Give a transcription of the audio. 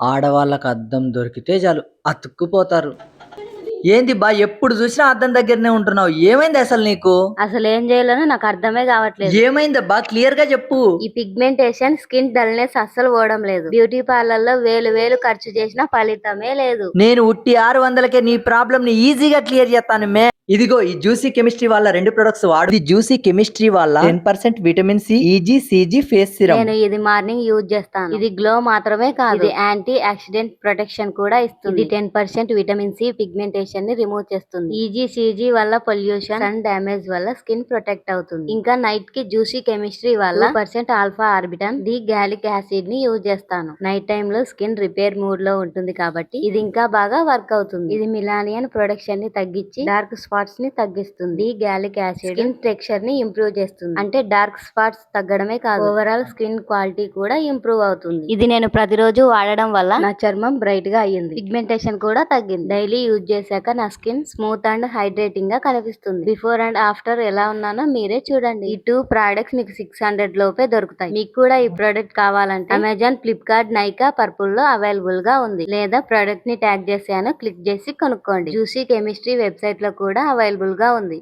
ఆడవాళ్ళకి అద్దం దొరికితే చాలు అతుక్కుపోతారు. ఏంది బా ఎప్పుడు చూసినా అద్దం దగ్గరనే ఉంటున్నావు? ఏమైంది అసలు నీకు? అసలు ఏం చేయాలనో నాకు అర్థమే కావట్లేదు. ఏమైందబ్బా క్లియర్ గా చెప్పు. ఈ పిగ్మెంటేషన్, స్కిన్ డల్నెస్ అస్సలు పోవడం లేదు. బ్యూటీ పార్లర్ లో వేలు వేలు ఖర్చు చేసినా ఫలితమే లేదు. నేను ఉట్టి 600కే నీ ప్రాబ్లం ని ఈజీగా క్లియర్ చేస్తాను మే. ఇదిగో ఈ జ్యూసీ కెమిస్ట్రీ వాళ్ళ 2 ప్రొడక్ట్స్ వాడు. ఇది జ్యూసీ కెమిస్ట్రీ వాళ్ళ 10% vitamin C easy సిజీ face serum. నేను ఇది మార్నింగ్ యూజ్ చేస్తాను. ఇది గ్లో మాత్రమే కాదు, ఇది యాంటీ ఆక్సిడెంట్ ప్రొటెక్షన్ కూడా ఇస్తుంది. ఇది 10% విటమిన్ సి పిగ్మెంటేషన్ ని రిమూవ్ చేస్తుంది. ఈజీ సిజీ వల్ల పొల్యూషన్, సన్ డ్యామేజ్ వల్ల స్కిన్ ప్రొటెక్ట్ అవుతుంది. ఇంకా నైట్ కి జ్యూసీ కెమిస్ట్రీ వల్ల 2% ఆల్ఫా ఆర్బిటన్ ది గ్యాలిక్ యాసిడ్ ని యూజ్ చేస్తాను. నైట్ టైమ్ లో స్కిన్ రిపేర్ మూడ్ లో ఉంటుంది కాబట్టి ఇది ఇంకా బాగా వర్క్ అవుతుంది. ఇది మిలానియన్ ప్రొడక్షన్ ని తగ్గించి డార్క్ స్పాట్స్ ని తగ్గిస్తుంది. గ్యాలిక్ యాసిడ్ స్కిన్ టెక్స్చర్ ని ఇంప్రూవ్ చేస్తుంది. అంటే డార్క్ స్పాట్స్ తగ్గడమే కాదు, ఓవరాల్ స్కిన్ క్వాలిటీ కూడా ఇంప్రూవ్ అవుతుంది. ఇది నేను ప్రతిరోజు వాడడం వల్ల నా చర్మం బ్రైట్ గా అయ్యింది. పిగ్మెంటేషన్ కూడా తగ్గింది. డైలీ యూజ్ చేశాక నా స్కిన్ స్మూత్ అండ్ హైడ్రేటింగ్ గా కనిపిస్తుంది. బిఫోర్ అండ్ ఆఫ్టర్ ఎలా ఉన్నానో మీరే చూడండి. ఈ 2 ప్రొడక్ట్స్ మీకు 600 లోపే దొరుకుతాయి. మీకు కూడా ఈ ప్రొడక్ట్ కావాలంటే అమెజాన్, ఫ్లిప్కార్ట్, నైకా, పర్పుల్ లో అవైలబుల్ గా ఉంది. లేదా ప్రొడక్ట్ ని ట్యాగ్ చేసాను, క్లిక్ చేసి కొనుక్కోండి. జ్యూసీ కెమిస్ట్రీ వెబ్సైట్ లో కూడా అవైలబుల్ గా ఉంది.